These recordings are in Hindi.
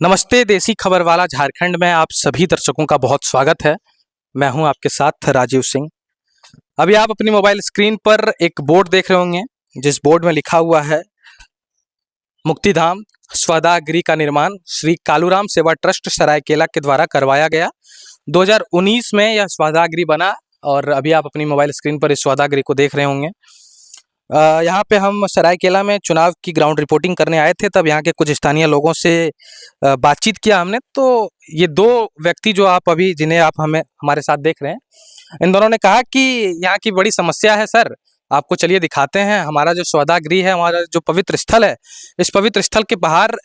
नमस्ते, देसी खबर वाला झारखंड में आप सभी दर्शकों का बहुत स्वागत है। मैं हूं आपके साथ राजीव सिंह। अभी आप अपनी मोबाइल स्क्रीन पर एक बोर्ड देख रहे होंगे, जिस बोर्ड में लिखा हुआ है मुक्तिधाम स्वदा गृह का निर्माण श्री कालूराम सेवा ट्रस्ट सरायकेला के द्वारा करवाया गया। 2019 में यह स्वदा गृह बना और अभी आप अपनी मोबाइल स्क्रीन पर इस स्वदा गृह को देख रहे होंगे। यहाँ पे हम सरायकेला में चुनाव की ग्राउंड रिपोर्टिंग करने आए थे, तब यहाँ के कुछ स्थानीय लोगों से बातचीत किया हमने। तो ये दो व्यक्ति जो आप अभी जिन्हें आप हमारे साथ देख रहे हैं, इन दोनों ने कहा कि यहाँ की बड़ी समस्या है सर, आपको चलिए दिखाते हैं। हमारा जो स्वदा गृह है, हमारा जो पवित्र स्थल है, इस पवित्र स्थल के बाहर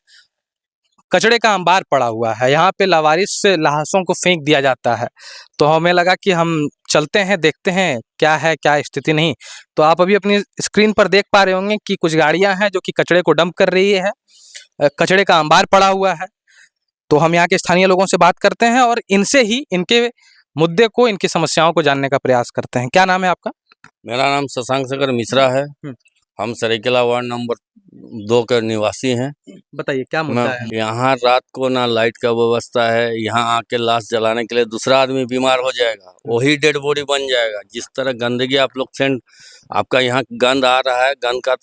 कचड़े का अंबार पड़ा हुआ है। यहाँ पे लावारिस लाशों को फेंक दिया जाता है। तो हमें लगा कि हम चलते हैं, देखते हैं क्या है, क्या स्थिति नहीं। तो आप अभी अपनी स्क्रीन पर देख पा रहे होंगे कि कुछ गाड़ियां हैं जो कि कचड़े को डंप कर रही है। कचड़े का अंबार पड़ा हुआ है। तो हम यहाँ के स्थानीय लोगों से बात करते हैं और इनसे ही इनके मुद्दे को, इनकी समस्याओं को जानने का प्रयास करते हैं। क्या नाम है आपका? मेरा नाम शशांक शेखर मिश्रा है। हम सरायकेला वार्ड नंबर 2 के निवासी हैं। बताइए क्या मुद्दा है? यहाँ रात को ना लाइट का व्यवस्था है। यहाँ आके लाश जलाने के लिए दूसरा आदमी बीमार हो जाएगा, वही डेड बॉडी बन जाएगा। जिस तरह गंदगी आप लोग सेंट, आपका यहाँ गंद आ रहा है, गंद का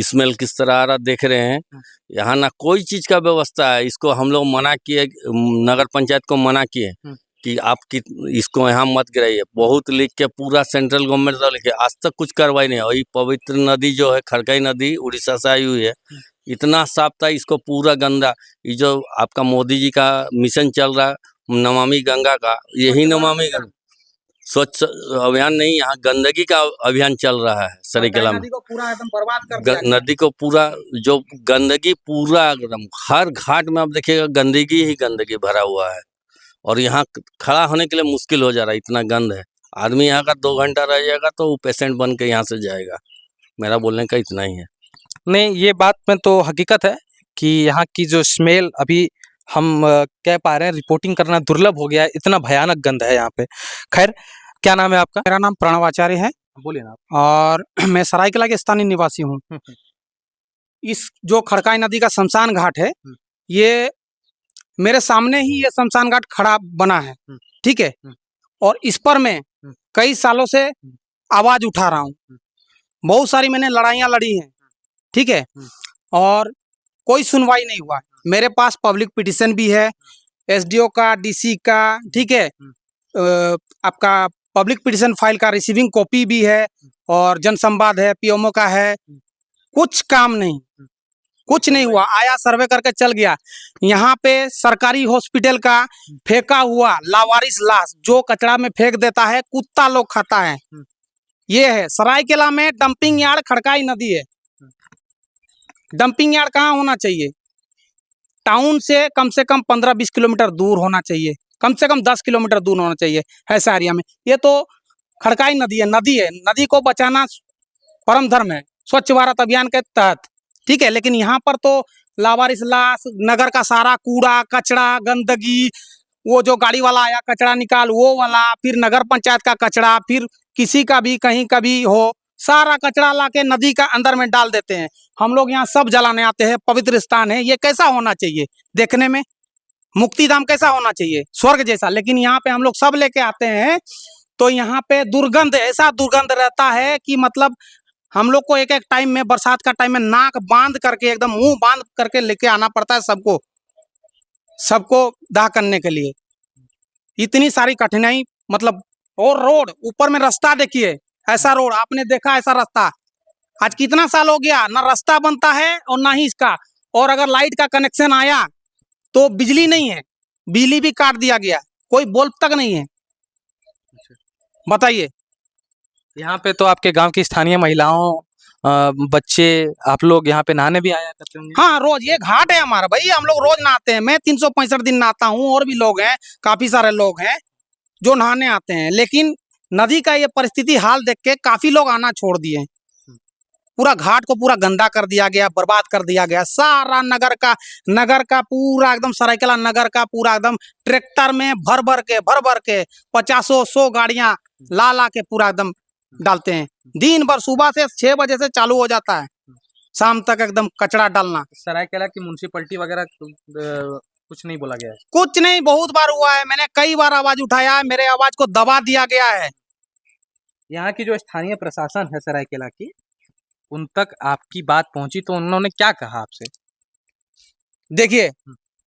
स्मेल किस तरह आ रहा देख रहे हैं। यहाँ ना कोई चीज का व्यवस्था है। इसको हम लोग मना किए, नगर पंचायत को मना किए कि आप इसको यहाँ मत गिराइए। बहुत लिख के पूरा सेंट्रल गवर्नमेंट से लिखे, आज तक कुछ कार्रवाई नहीं हुई। पवित्र नदी जो है, खड़कई नदी उड़ीसा से आई हुई है, इतना साफ था। इसको पूरा गंदा, ये जो आपका मोदी जी का मिशन चल रहा है नमामि गंगा का, यही नमामि गंगा स्वच्छ अभियान नहीं, यहाँ गंदगी का अभियान चल रहा है सरायकेला में। नदी को पूरा एकदम बर्बाद कर दिया गया। नदी को पूरा, जो गंदगी पूरा एकदम हर घाट में आप देखिएगा गंदगी ही गंदगी भरा हुआ है। और यहाँ खड़ा होने के लिए मुश्किल हो जा रहा है, इतना गंद है। आदमी यहाँ का 2 घंटा रह जाएगा तो वो पेशेंट बन के यहाँ से जाएगा। मेरा बोलने का इतना ही है। नहीं, ये बात में तो हकीकत है कि यहाँ की जो स्मेल अभी हम कह पा रहे हैं, रिपोर्टिंग करना दुर्लभ हो गया है, इतना भयानक गंध है यहाँ पे। खैर, क्या नाम है आपका? मेरा नाम प्रणव आचार्य है। बोलिए ना। और मैं सरायकेला के स्थानीय निवासी हूँ। इस जो खड़काई नदी का शमशान घाट है, ये मेरे सामने ही ये शमशान घाट खड़ा बना है, ठीक है। और इस पर मैं कई सालों से आवाज उठा रहा हूँ। बहुत सारी मैंने लड़ाइयाँ लड़ी हैं, ठीक है, और कोई सुनवाई नहीं हुआ। मेरे पास पब्लिक पिटिशन भी है, एसडीओ का, डीसी का, ठीक है। आपका पब्लिक पिटिशन फाइल का रिसीविंग कॉपी भी है, और जनसंवाद है, पीएमओ का है। कुछ काम नहीं, कुछ नहीं हुआ। आया, सर्वे करके चल गया। यहाँ पे सरकारी हॉस्पिटल का फेंका हुआ लावारिस लाश जो कचरा में फेंक देता है, कुत्ता लोग खाता है। ये है सरायकेला में डंपिंग यार्ड, खड़काई नदी है। डंपिंग यार्ड कहाँ होना चाहिए? टाउन से कम 15-20 किलोमीटर दूर होना चाहिए, कम से कम 10 किलोमीटर दूर होना चाहिए ऐसा एरिया में। ये तो खड़काई नदी है, नदी को बचाना परम धर्म है स्वच्छ भारत अभियान के तहत, ठीक है। लेकिन यहाँ पर तो लावारिस लाश, नगर का सारा कूड़ा कचरा, गंदगी, वो जो गाड़ी वाला आया कचरा निकाल वो वाला, फिर नगर पंचायत का कचरा, फिर किसी का भी कहीं का भी हो, सारा कचरा लाके नदी का अंदर में डाल देते हैं। हम लोग यहाँ सब जलाने आते हैं, पवित्र स्थान है। ये कैसा होना चाहिए देखने में? मुक्तिधाम कैसा होना चाहिए? स्वर्ग जैसा। लेकिन यहाँ पे हम लोग सब लेके आते हैं तो यहाँ पे दुर्गंध, ऐसा दुर्गंध रहता है कि मतलब हम लोग को एक एक टाइम में, बरसात का टाइम में नाक बांध करके, एकदम मुंह बांध करके लेके आना पड़ता है सबको दाह करने के लिए। इतनी सारी कठिनाई, मतलब। और रोड ऊपर में रास्ता देखिए, ऐसा रोड आपने देखा? ऐसा रास्ता आज कितना साल हो गया, ना रास्ता बनता है और ना ही इसका। और अगर लाइट का कनेक्शन आया तो बिजली नहीं है, बिजली भी काट दिया गया, कोई बल्ब तक नहीं है। बताइए। यहाँ पे तो आपके गांव की स्थानीय महिलाओं, बच्चे, आप लोग यहाँ पे नहाने भी आया करते होंगे? हाँ, रोज ये घाट है हमारा भाई, हम लोग रोज नहाते हैं। मैं 365 दिन नहाता हूँ, और भी लोग हैं, काफी सारे लोग हैं जो नहाने आते हैं। लेकिन नदी का ये परिस्थिति हाल देख के काफी लोग आना छोड़ दिए। पूरा घाट को पूरा गंदा कर दिया गया, बर्बाद कर दिया गया। सारा नगर का पूरा एकदम, सरायकेला नगर का पूरा एकदम ट्रैक्टर में भर भर के 50-100 गाड़ियां ला के पूरा एकदम डालते हैं। दिन भर सुबह से 6 बजे से चालू हो जाता है, शाम तक एकदम कचरा डालना। सरायकेला की म्युनिसिपैलिटी वगैरह कुछ नहीं बोला गया है? कुछ नहीं, बहुत बार हुआ है, मैंने कई बार आवाज उठाया है, मेरे आवाज को दबा दिया गया है। यहाँ की जो स्थानीय प्रशासन है सरायकेला की, उन तक आपकी बात पहुंची तो उन्होंने क्या कहा आपसे? देखिए,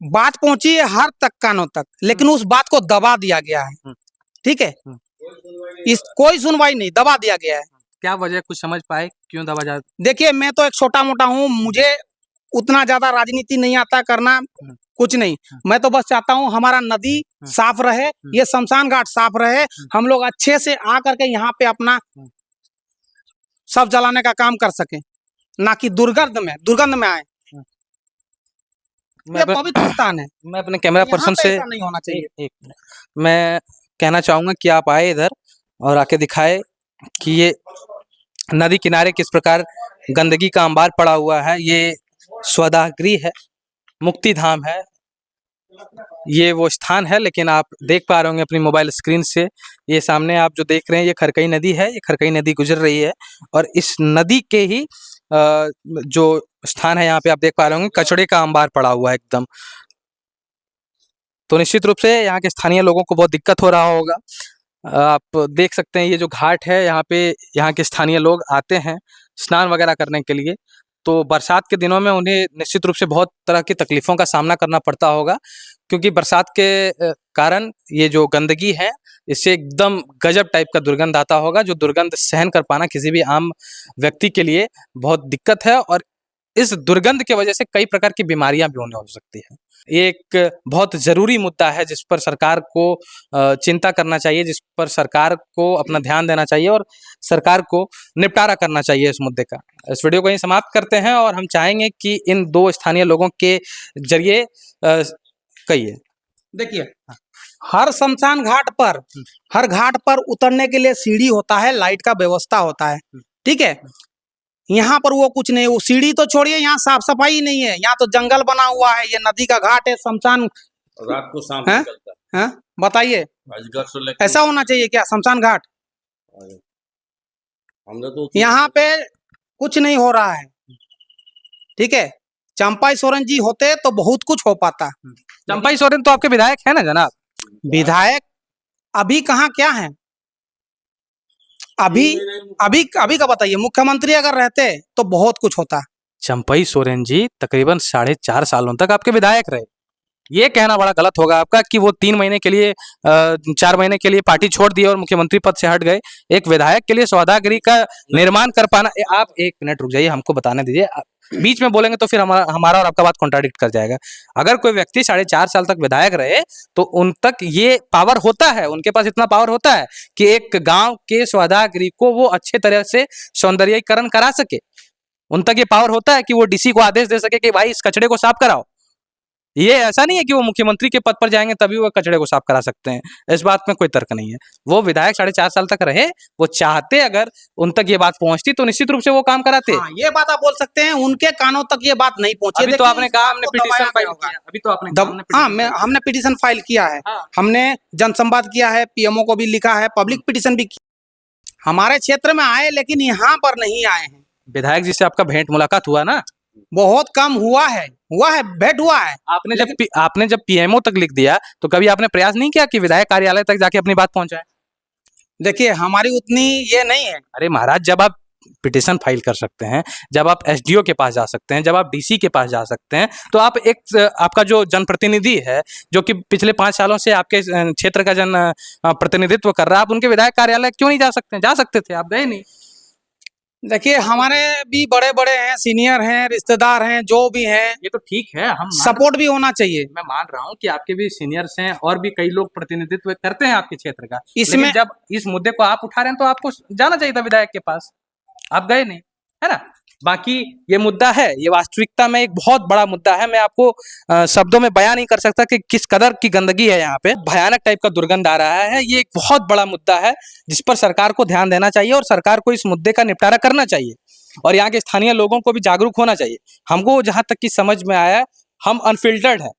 बात पहुंची है हर तक कानों तक, लेकिन उस बात को दबा दिया गया है। ठीक है, इस कोई सुनवाई नहीं, दबा दिया गया है। क्या वजह कुछ समझ पाए क्यों दबा जा? देखिए, मैं तो एक छोटा मोटा हूँ, मुझे उतना ज्यादा राजनीति नहीं आता करना, कुछ नहीं। मैं तो बस चाहता हूँ हमारा नदी साफ रहे, ये शमशान घाट साफ रहे, हम लोग अच्छे से आ करके यहाँ पे अपना सब जलाने का काम कर सके, ना कि दुर्गंध में आए। मैं ये पवित्र स्थान है, मैं अपने कैमरा यहाँ पर्सन पे से ऐसा नहीं होना चाहिए। एक मिनट, मैं कहना चाहूंगा कि आप आए इधर और आके दिखाए कि ये नदी किनारे किस प्रकार गंदगी का अंबार पड़ा हुआ है। ये स्वदाह गृह है, मुक्ति धाम है, ये वो स्थान है। लेकिन आप देख पा रहे होंगे अपनी मोबाइल स्क्रीन से, ये सामने आप जो देख रहे हैं ये खरकई नदी है। ये खरकई नदी गुजर रही है और इस नदी के ही जो स्थान है यहाँ पे आप देख पा रहे होंगे कचड़े का अंबार पड़ा हुआ है एकदम। तो निश्चित रूप से यहाँ के स्थानीय लोगों को बहुत दिक्कत हो रहा होगा। आप देख सकते हैं ये जो घाट है, यहाँ पे यहाँ के स्थानीय लोग आते हैं स्नान वगैरह करने के लिए। तो बरसात के दिनों में उन्हें निश्चित रूप से बहुत तरह की तकलीफों का सामना करना पड़ता होगा, क्योंकि बरसात के कारण ये जो गंदगी है इससे एकदम गजब टाइप का दुर्गंध आता होगा, जो दुर्गंध सहन कर पाना किसी भी आम व्यक्ति के लिए बहुत दिक्कत है। और इस दुर्गंध की वजह से कई प्रकार की बीमारियां भी होने हो सकती है। ये एक बहुत ज़रूरी मुद्दा है जिस पर सरकार को चिंता करना चाहिए, जिस पर सरकार को अपना ध्यान देना चाहिए और सरकार को निपटारा करना चाहिए इस मुद्दे का। इस वीडियो को यहीं समाप्त करते हैं और हम चाहेंगे कि इन दो स्थानीय लोगों के जरिए कहिए। देखिए, हर शमशान घाट पर, हर घाट पर उतरने के लिए सीढ़ी होता है, लाइट का व्यवस्था होता है। ठीक है, यहाँ पर वो कुछ नहीं, वो सीढ़ी तो छोड़िए, यहाँ साफ सफाई नहीं है, यहाँ तो जंगल बना हुआ है, ये नदी का घाट है, शमशान। रात को सांप हैं? निकलता हैं? बताइए, अजगर से लेकर ऐसा होना चाहिए क्या शमशान घाट? हमने तो यहाँ पे कुछ नहीं हो रहा है। ठीक है, चंपाई सोरेन जी होते तो बहुत कुछ हो पाता। चंपाई सोरेन तो आपके विधायक है ना जनाब? विधायक अभी कहाँ क्या है? अभी अभी अभी का बताइए, मुख्यमंत्री अगर रहते तो बहुत कुछ होता। चंपाई सोरेन जी तकरीबन 4.5 सालों तक आपके विधायक रहे। ये कहना बड़ा गलत होगा आपका कि वो 3 महीने के लिए 4 महीने के लिए पार्टी छोड़ दी और मुख्यमंत्री पद से हट गए। एक विधायक के लिए सौदागरी का निर्माण कर पाना, आप 1 मिनट रुक जाइए, हमको बताने दीजिए। बीच में बोलेंगे तो फिर हमारा और आपका बात कॉन्ट्राडिक्ट कर जाएगा। अगर कोई व्यक्ति 4.5 साल तक विधायक रहे तो उन तक ये पावर होता है, उनके पास इतना पावर होता है कि एक गांव के सौदागरी को वो अच्छे तरह से सौंदर्यीकरण करा सके। उन तक ये पावर होता है कि वो डीसी को आदेश दे सके कि भाई इस कचड़े को साफ कराओ। ये ऐसा नहीं है कि वो मुख्यमंत्री के पद पर जाएंगे तभी वो कचड़े को साफ करा सकते हैं, इस बात में कोई तर्क नहीं है। वो विधायक 4.5 साल तक रहे, वो चाहते अगर उन तक ये बात पहुंचती तो निश्चित रूप से वो काम कराते। हाँ, ये बात आप बोल सकते हैं, उनके कानों तक ये बात नहीं पहुंची। अभी तो आपने कहा हमने पिटीशन फाइल किया, अभी तो आपने हाँ, हमने पिटीशन फाइल किया है, हमने जनसंवाद किया है, पीएमओ को भी लिखा है, पब्लिक पिटीशन भी किया। हमारे क्षेत्र में आए लेकिन यहाँ पर नहीं आए हैं। विधायक जी से आपका भेंट मुलाकात हुआ ना? बहुत कम हुआ है, भेंट हुआ है। आपने जब पीएमओ तक लिख दिया तो कभी आपने प्रयास नहीं किया कि विधायक कार्यालय तक जाके अपनी बात पहुंचाए? देखिए, हमारी उतनी ये नहीं है। अरे महाराज, जब आप पिटीशन फाइल कर सकते हैं, जब आप एसडीओ के पास जा सकते हैं, जब आप डीसी के पास जा सकते हैं, तो आप आपका जो जनप्रतिनिधि है जो कि पिछले 5 सालों से आपके क्षेत्र का जन प्रतिनिधित्व कर रहा है, आप उनके विधायक कार्यालय क्यों नहीं जा सकते? जा सकते थे, आप गए नहीं। देखिए, हमारे भी बड़े बड़े हैं, सीनियर हैं, रिश्तेदार हैं, जो भी हैं। ये तो ठीक है, हम सपोर्ट भी होना चाहिए। मैं मान रहा हूँ कि आपके भी सीनियर्स हैं और भी कई लोग प्रतिनिधित्व करते हैं आपके क्षेत्र का। इसमें जब इस मुद्दे को आप उठा रहे हैं तो आपको जाना चाहिए था विधायक के पास, आप गए नहीं, है ना? बाकी ये मुद्दा है, ये वास्तविकता में एक बहुत बड़ा मुद्दा है। मैं आपको शब्दों में बयान नहीं कर सकता कि किस कदर की गंदगी है यहाँ पे, भयानक टाइप का दुर्गंध आ रहा है। ये एक बहुत बड़ा मुद्दा है जिस पर सरकार को ध्यान देना चाहिए और सरकार को इस मुद्दे का निपटारा करना चाहिए और यहाँ के स्थानीय लोगों को भी जागरूक होना चाहिए। हमको जहाँ तक की समझ में आया, हम अनफिल्टर्ड है,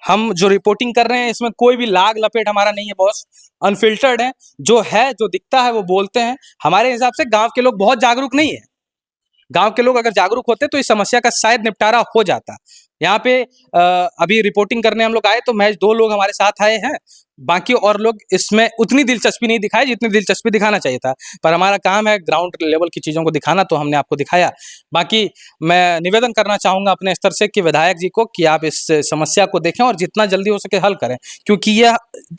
हम जो रिपोर्टिंग कर रहे हैं इसमें कोई भी लाग लपेट हमारा नहीं है बॉस, अनफिल्टर्ड है, जो दिखता है वो बोलते हैं। हमारे हिसाब से गांव के लोग बहुत जागरूक नहीं है, गांव के लोग अगर जागरूक होते तो इस समस्या का शायद निपटारा हो जाता। यहाँ पे अभी रिपोर्टिंग करने हम लोग आए तो महज 2 लोग हमारे साथ आए हैं, बाकी और लोग इसमें उतनी दिलचस्पी नहीं दिखाई जितनी दिलचस्पी दिखाना चाहिए था, पर हमारा काम है ग्राउंड लेवल की चीज़ों को दिखाना, तो हमने आपको दिखाया। बाकी मैं निवेदन करना चाहूँगा अपने स्तर से कि विधायक जी को कि आप इस समस्या को देखें और जितना जल्दी हो सके हल करें, क्योंकि यह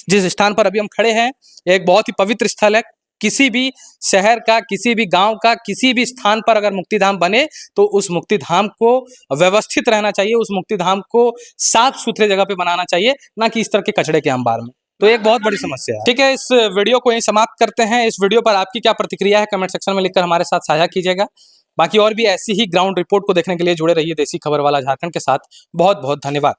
जिस स्थान पर अभी हम खड़े हैं, यह एक बहुत ही पवित्र स्थल है। किसी भी शहर का, किसी भी गांव का, किसी भी स्थान पर अगर मुक्तिधाम बने तो उस मुक्तिधाम को व्यवस्थित रहना चाहिए, उस मुक्तिधाम को साफ सुथरे जगह पे बनाना चाहिए, ना कि इस तरह के कचड़े के अंबार में। तो एक बहुत बड़ी समस्या है। ठीक है, इस वीडियो को यहीं समाप्त करते हैं। इस वीडियो पर आपकी क्या प्रतिक्रिया है कमेंट सेक्शन में लिखकर हमारे साथ साझा कीजिएगा। बाकी और भी ऐसी ही ग्राउंड रिपोर्ट को देखने के लिए जुड़े रहिए देसी खबर वाला झारखंड के साथ। बहुत बहुत धन्यवाद।